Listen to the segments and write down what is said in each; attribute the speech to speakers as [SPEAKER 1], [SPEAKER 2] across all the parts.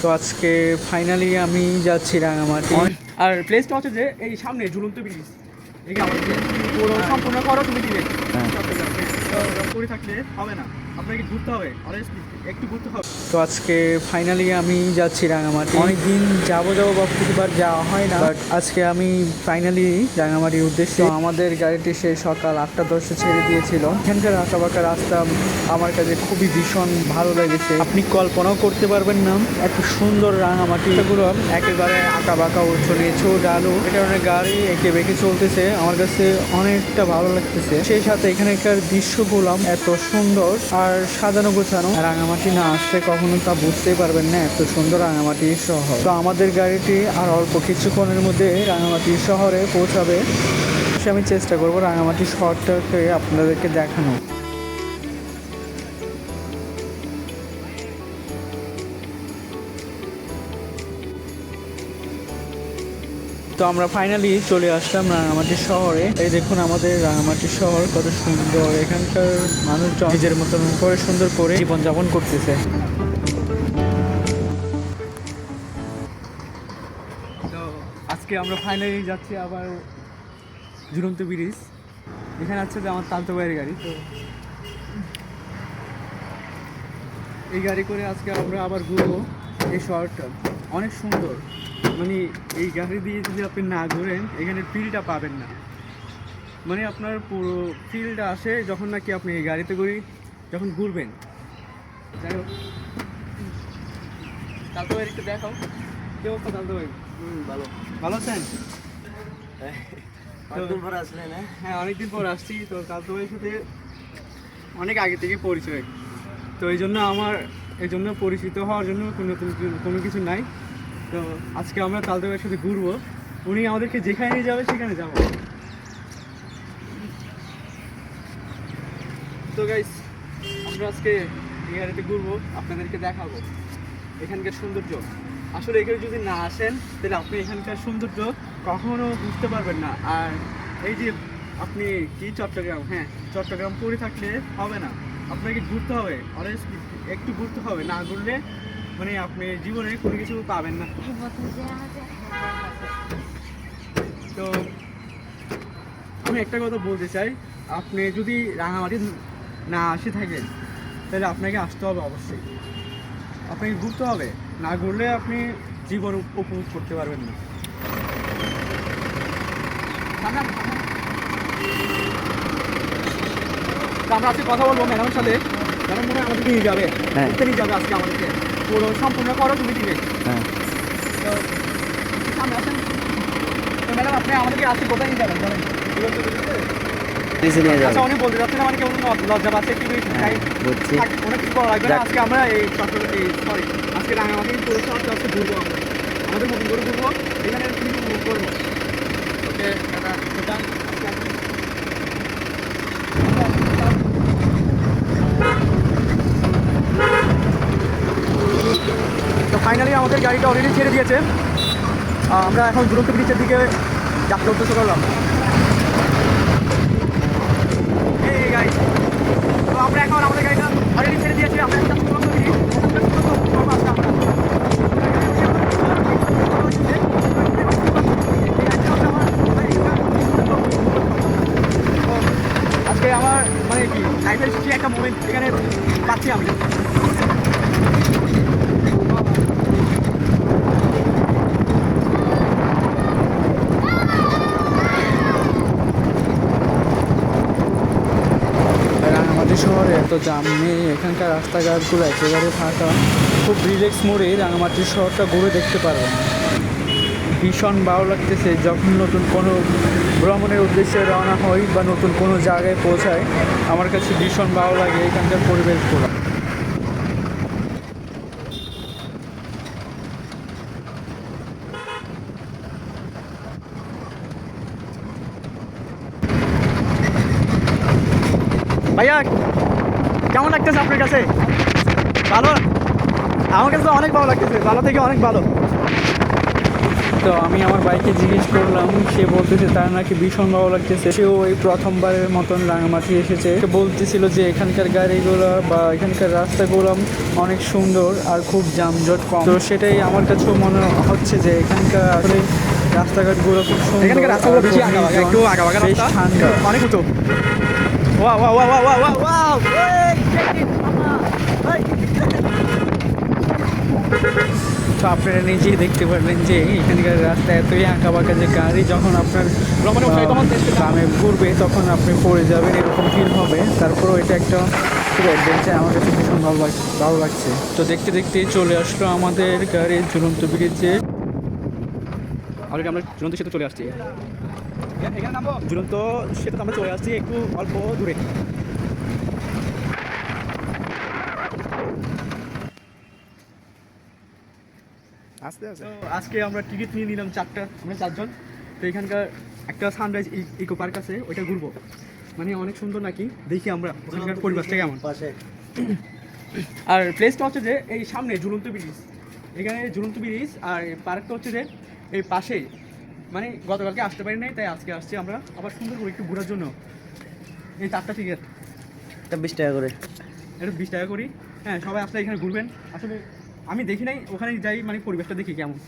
[SPEAKER 1] তো আজকে ফাইনালি আমি যাচ্ছি রাঙামাটি।
[SPEAKER 2] আর প্লেসটা হচ্ছে যে এই সামনে ঝুলন্ত ব্রিজ। এই আমাদের পুরো সম্পূর্ণ খরচ তুমি দিবে। করে থাকলে হবে না, আপনাকে ঘুরতে হবে, একটু ঘুরতে হবে।
[SPEAKER 1] তো আজকে ফাইনালি আমি যাচ্ছি রাঙামাটি। অনেকদিন যাবো বা প্রতিবার যাওয়া হয় না, বাট আজকে আমি ফাইনালি রাঙামাটির উদ্দেশ্যে। আমাদের গাড়িটি সে সকাল 8:10 ছেড়ে দিয়েছিল। এখানকার আঁকাবাঁকা রাস্তা আমার কাছে খুবই ভীষণ ভালো লেগেছে। আপনি কল্পনাও করতে পারবেন না এত সুন্দর রাঙামাটি। এগুলো একেবারে আঁকাবাঁকা নিচু ডালু, এ কারণে গাড়ি এঁকে বেঁকে চলতেছে। আমার কাছে অনেকটা ভালো লাগতেছে। সেই সাথে এখানকার দৃশ্যগুলো এত সুন্দর আর সাজানো গোছানো। রাঙামাটি না আসলে কখনো তা বুঝতেই পারবেন না এত সুন্দর রাঙামাটি শহর। তো আমাদের গাড়িটি আর অল্প কিছুক্ষণের মধ্যে রাঙামাটি শহরে পৌঁছাবে। আমি চেষ্টা করবো রাঙামাটি শহরটাকে আপনাদেরকে দেখানো। তো আমরা ফাইনালি চলে আসলাম রাঙামাটি শহরে। এই দেখুন আমাদের রাঙামাটি শহর কত সুন্দর। এখানকার মানুষজন নিজের মতন করে সুন্দর করে জীবনযাপন করতেছে।
[SPEAKER 2] তো আজকে আমরা ফাইনালি যাচ্ছি আবার ঝুলন্ত ব্রিজ। এখানে আছে যে আমার তালতো ভাইয়ের গাড়ি। তো এই গাড়ি করে আজকে আমরা আবার ঘুরবো এই শহরটা। অনেক সুন্দর, মানে এই গাড়ি দিয়ে যদি আপনি না ঘুরেন এখানে ফিলটা পাবেন না। মানে আপনার পুরো ফিলটা আসে যখন নাকি আপনি এই গাড়িতে করে যখন ঘুরবেন। যাই হোক, তালতো ভাইয়ের একটু দেখাও, কি অবস্থা তালতো ভাই?
[SPEAKER 1] ভালো।
[SPEAKER 2] ভালো আছেন?
[SPEAKER 1] অনেকদিন পর আসলেন?
[SPEAKER 2] হ্যাঁ, অনেকদিন পর আসছি। তো তালতো ভাইয়ের সাথে অনেক আগে থেকে পরিচয়। তো এই জন্য পরিচিত হওয়ার জন্য কোনো কিছু নাই। তো আজকে আমরা তালতো ভাইয়ের সাথে ঘুরবো। উনি আমাদেরকে যেখানে নিয়ে যাবে সেখানে যাবো। তো গাইস, আমরা আজকে এই গাড়িতে ঘুরবো, আপনাদেরকে দেখাবো এখানকার সৌন্দর্য। আসলে এখানে যদি না আসেন তাহলে আপনি এখানকার সৌন্দর্য কখনো বুঝতে পারবেন না। আর এই যে আপনি কি চট্টগ্রাম, হ্যাঁ চট্টগ্রাম পড়ে থাকলে হবে না, আপনাকে ঘুরতে হবে, একটু ঘুরতে হবে। না ঘুরলে মানে আপনি জীবনে কোনো কিছু পাবেন না। তো আমি একটা কথা বলতে চাই, আপনি যদি রাঙামাটি না আসে থাকেন তাহলে আপনাকে আসতে হবে অবশ্যই। আপনাকে ঘুরতে হবে, না ঘুরলে আপনি জীবন উপভোগ করতে পারবেন না। তো আমরা আজকে কথা বলবো ম্যাডামের সাথে। ম্যাডাম মনে হয় আমাদেরকে নিয়ে যাবে, ঘুরতে নিয়ে যাবে আজকে আমাদেরকে। পুরো সম্পূর্ণ খরচ তুমি দিবে। তো সামনে আসেন। তো ম্যাডাম আপনি আমাদেরকে আজকে কোথায় নিয়ে যাবেন বলেন? আচ্ছা, উনি বলতে যাচ্ছেন আমার কেমন লজ্জা পাচ্ছে কি অনেক কিছু করা লাগবে না। আজকে আমরা আজকে রাঙামাটি পুরো শহরটা আজকে ঘুরবো, আমরা আমাদের মতন করে ঘুরবো, এখানে করবো। ওকে, তো ফাইনালি আমাদের গাড়িটা অলরেডি ছেড়ে দিয়েছে। আমরা এখন ঝুলন্ত ব্রিজের দিকে যাত্রা উদ্দেশ্য করলাম। তো আমরা এখন আমাদের গাড়িটা অলরেডি ছেড়ে দিয়েছি। আমরা একটা ঝুলন্ত ব্রিজ আজকে আমার মানে কি লাইফের কি একটা মোমেন্ট এখানে পাচ্ছি আমি।
[SPEAKER 1] শহরে এত জাম নেই, এখানকার রাস্তাঘাটগুলো একেবারে ফাঁকা। খুব রিল্যাক্স মোড়ে রাঙামাটির শহরটা ঘুরে দেখতে পারবেন। ভীষণ ভালো লাগতেছে যখন নতুন কোনো ভ্রমণের উদ্দেশ্যে রওনা হই বা নতুন কোনো জায়গায় পৌঁছায়। আমার কাছে ভীষণ ভালো লাগে এখানকার পরিবেশগুলো।
[SPEAKER 2] ভাইয়া কেমন লাগতেছে আপনার কাছে? ভালো? আমার কাছে তো অনেক ভালো লাগতেছে, ভালো থেকে অনেক ভালো।
[SPEAKER 1] তো আমি আমার বাইকে জিজ্ঞেস করলাম, সে বলতেছে তার নাকি ভীষণ ভালো লাগতেছে। সেও এই প্রথমবারের মতন রাঙামাটি এসেছে। সে বলতেছিল যে এখানকার গাড়িগুলো বা এখানকার রাস্তাগুলো অনেক সুন্দর আর খুব যানজট কম। তো সেটাই আমার কাছেও মনে হচ্ছে যে এখানকার আসলে রাস্তাঘাটগুলো খুব সুন্দর।
[SPEAKER 2] এখানকার রাস্তাগুলো
[SPEAKER 1] আর
[SPEAKER 2] বেশি
[SPEAKER 1] খুব
[SPEAKER 2] আঁকাবাঁকা,
[SPEAKER 1] নির্জন,
[SPEAKER 2] একটু আঁকাবাঁকা
[SPEAKER 1] বেশ
[SPEAKER 2] রাস্তা,
[SPEAKER 1] ঠান্ডা।
[SPEAKER 2] অনেক উঁচু। Wow wow wow wow wow wow, এই check it, মামা, এই।
[SPEAKER 1] তো আপনারা নিজেই দেখতে পারবেন যে এখানকার রাস্তা এতই আঁকা বাঁকা যে গাড়ি যখন আপনার
[SPEAKER 2] ভ্রমণে উঠে তখন দেখতে
[SPEAKER 1] গ্রামে ঘুরবে তখন আপনি পড়ে যাবেন, এরকম ফিল হবে। তারপরেও এটা একটা খুব অ্যাডভেঞ্চার, আমার কাছে ভীষণ ভালো লাগছে। তো দেখতে দেখতে চলে আসলো আমাদের গাড়ির ঝুলন্ত ব্রিজে।
[SPEAKER 2] অলরেডি আমরা ঝুলন্ত সেতু চলে আসছি। এখানে নামবো, ঝুলন্ত সেতু আমরা চলে আসছি একটু অল্প দূরে।
[SPEAKER 3] আস্তে আস্তে
[SPEAKER 2] তো আজকে আমরা টিকিট নিয়ে নিলাম আমরা 4 জন। তো এখানকার একটা সানরাইজ ইকো পার্ক আছে, ওইটা ঘুরবো। মানে অনেক সুন্দর নাকি, দেখি আমরা ওখানকার পরিবেশটা কেমন। আর প্লেসটা হচ্ছে যে এই সামনে ঝুলন্ত ব্রিজ, এখানে ঝুলন্ত ব্রিজ। আর পার্কটা হচ্ছে যে এই পাশেই। মানে গতকালকে আসতে পারি নাই, তাই আজকে আসছি আমরা আবার সুন্দর করে একটু ঘোরার জন্য। এই 4টা টিকিট,
[SPEAKER 3] এটা 20 টাকা করে।
[SPEAKER 2] এটা 20 টাকা করি। হ্যাঁ, সবাই আসলে এখানে ঘুরবেন। আসলে আমি দেখি নাই, ওখানে যাই, মানে পরিবেশটা দেখি কেমন।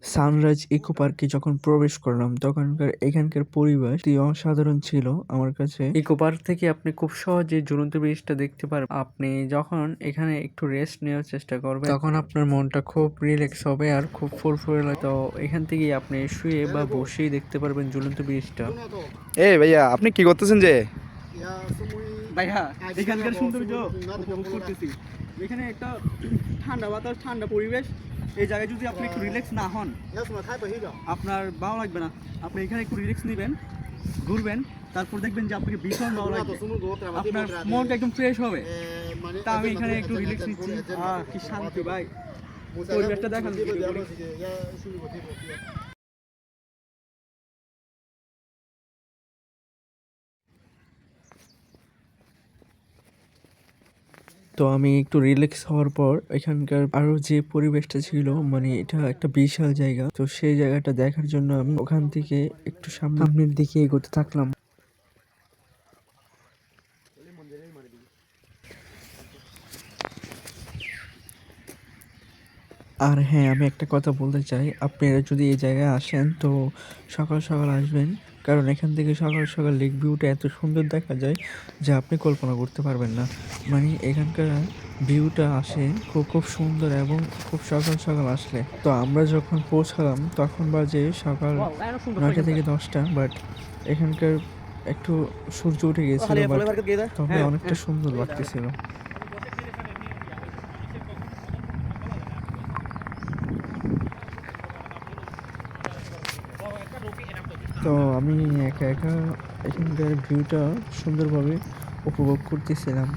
[SPEAKER 1] সানরাইজ ইকো পার্কে যখন প্রবেশ করলাম তখনকার এখানকার পরিবেশ অসাধারণ ছিল আমার কাছে। ইকো পার্ক থেকে আপনি খুব সহজে ঝুলন্ত ব্রিজটা দেখতে পারবেন। আপনি যখন এখানে একটু রেস্ট নেওয়ার চেষ্টা করবেন তখন আপনার মনটা খুব রিল্যাক্স হবে আর খুব ফুরফুরে লাগে। তো এখান থেকে আপনি শুয়ে বা বসেই দেখতে পারবেন ঝুলন্ত ব্রিজটা।
[SPEAKER 3] এই ভাইয়া, আপনি কি করতেছেন যে?
[SPEAKER 2] ভাইয়া, এখানকার সৌন্দর্য উপভোগ করতেছি। এখানে একটা ঠান্ডা বাতাস, ঠান্ডা পরিবেশ। এই জায়গায় যদি আপনি একটু রিল্যাক্স না হন, আপনার ভালো লাগবে না। আপনি এখানে একটু রিল্যাক্স নেবেন, ঘুরবেন, তারপর দেখবেন যে আপনাকে ভীষণ ভালো লাগবে, আপনার মনটা একদম ফ্রেশ হবে। তা আমি এখানে একটু রিল্যাক্স নিচ্ছি। কি শান্তি ভাই, পরিবেশটা দেখান।
[SPEAKER 1] তো আমি একটু রিল্যাক্স হওয়ার পর এখানকার আরো যে পরিবেশটা ছিল, মানে এটা একটা বিশাল জায়গা। তো সেই জায়গাটা দেখার জন্য আমি ওখান থেকে একটু সামনের দিকে এগোতে থাকলাম। আর হ্যাঁ, আমি একটা কথা বলতে চাই, আপনারা যদি এই জায়গায় আসেন তো সকাল সকাল আসবেন, কারণ এখান থেকে সকাল সকাল লেক ভিউটা এত সুন্দর দেখা যায় যা আপনি কল্পনা করতে পারবেন না। মানে এখানকার ভিউটা আসে খুব খুব সুন্দর এবং খুব সকাল সকাল আসলে। তো আমরা যখন পৌঁছালাম তখন বাজে সকাল 9টা থেকে 10টা, বাট এখানকার একটু সূর্য উঠে গিয়েছিল, তবে অনেকটা সুন্দর লাগতেছিল। তো আমি একা একা এখানকার ভিউটা সুন্দরভাবে উপভোগ করতেছিলাম।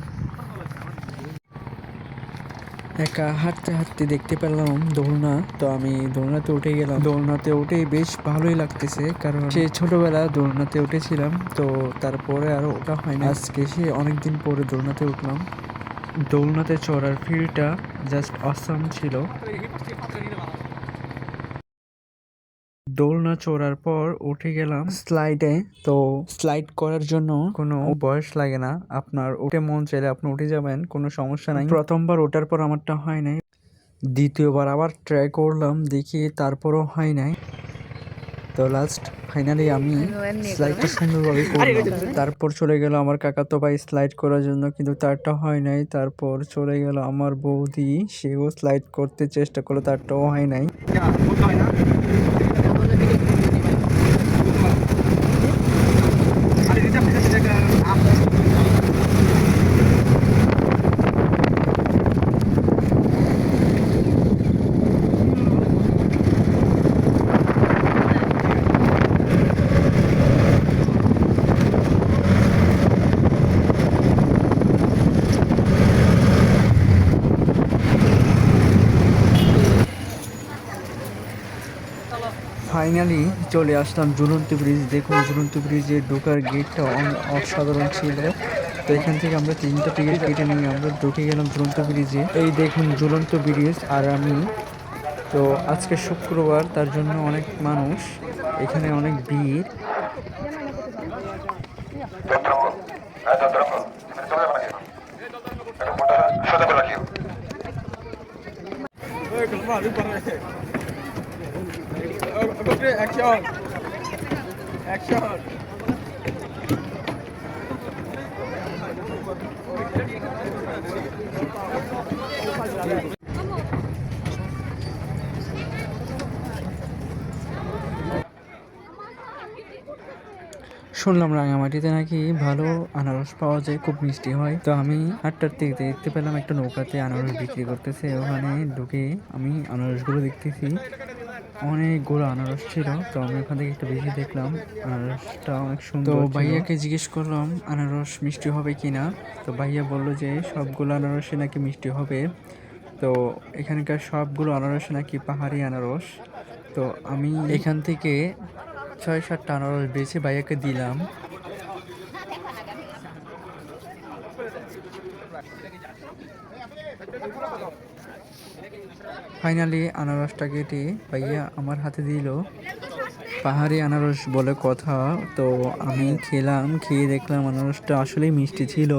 [SPEAKER 1] একা হাঁটতে হাঁটতে দেখতে পেলাম দোলনা। তো আমি দোলনাতে উঠে গেলাম। দোলনাতে উঠে বেশ ভালোই লাগতেছে, কারণ সে ছোটবেলা দোলনাতে উঠেছিলাম, তো তারপরে আরো ওঠা হয়নি। আজকে সে অনেকদিন পরে দোলনাতে উঠলাম। দোলনাতে চড়ার ফিলটা জাস্ট অসাম ছিল। দোলনা চড়ার পর উঠে গেলাম স্লাইডে। তো স্লাইড করার জন্য কোনো বয়স লাগে না, আপনার উঠে মন চাইলে আপনি উঠে যাবেন, কোনো সমস্যা নাই। প্রথমবার ওঠার পর আমারটা হয় নাই, দ্বিতীয়বার আবার ট্রাই করলাম, দেখি তারপরও হয় নাই। তো লাস্ট ফাইনালি আমি স্লাইডটা সুন্দরভাবে করলাম। তারপর চলে গেল আমার কাকাতো ভাই স্লাইড করার জন্য, কিন্তু তারটা হয় নাই। তারপর চলে গেল আমার বৌদি, সেও স্লাইড করতে চেষ্টা করলো, তারটাও হয় নাই। ফাইনালি চলে আসলাম ঝুলন্ত ব্রিজ। দেখুন ঝুলন্ত ব্রিজের ঢোকার গেটটা অসাধারণ ছিল। তো এখান থেকে আমরা 3টা টিকিট কেটে নিয়ে আমরা ঢুকে গেলাম ঝুলন্ত ব্রিজে। এই দেখুন ঝুলন্ত ব্রিজ আর আমি। তো আজকে শুক্রবার, তার জন্য অনেক মানুষ, এখানে অনেক ভিড়। শুনলাম রাঙামাটিতে নাকি ভালো আনারস পাওয়া যায়, খুব মিষ্টি হয়। তো আমি 8টার দিকে দেখতে পেলাম একটা নৌকাতে আনারস বিক্রি করতেছে। ওখানে ঢুকে আমি আনারসগুলো দেখতেছি, অনেকগুলো আনারস ছিল। তো আমি ওখান থেকে একটু বেশি দেখলাম, আনারসটা অনেক সুন্দর। তো ভাইয়াকে জিজ্ঞেস করলাম আনারস মিষ্টি হবে কিনা। তো ভাইয়া বলল যে সবগুলো আনারসে নাকি মিষ্টি হবে। তো এখানকার সবগুলো আনারস নাকি পাহাড়ি আনারস। তো আমি এখান থেকে 6-7টা আনারস বেছে ভাইয়াকে দিলাম। ফাইনালি আনারসটা কেটে ভাইয়া আমার হাতে দিল। পাহাড়ি আনারস বলে কথা। তো আমি খেলাম, খেয়ে দেখলাম আনারসটা আসলেই মিষ্টি ছিল।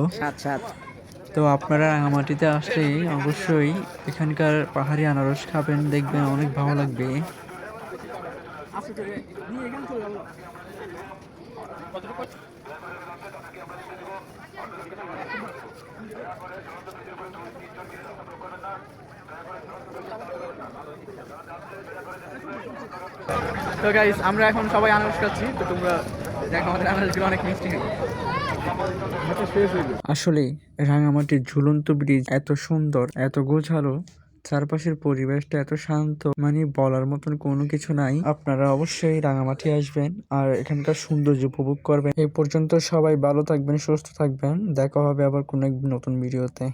[SPEAKER 1] তো আপনারা রাঙামাটিতে আসলে অবশ্যই এখানকার পাহাড়ি আনারস খাবেন, দেখবেন অনেক ভালো লাগবে।
[SPEAKER 2] তো গাইস, আমরা এখন সবাই আনারস খাচ্ছি। তো তোমরা দেখো আমাদের আনারসগুলো অনেক মিষ্টি।
[SPEAKER 1] আসলে রাঙামাটির ঝুলন্ত ব্রিজ এত সুন্দর, এত গোছালো, চারপাশের পরিবেশটা এত শান্ত, মানে বলার মতন কোনো কিছু নাই। আপনারা অবশ্যই রাঙামাটি আসবেন আর এখানকার সৌন্দর্য উপভোগ করবেন। এই পর্যন্ত সবাই ভালো থাকবেন, সুস্থ থাকবেন। দেখা হবে আবার কোনো এক নতুন ভিডিওতে।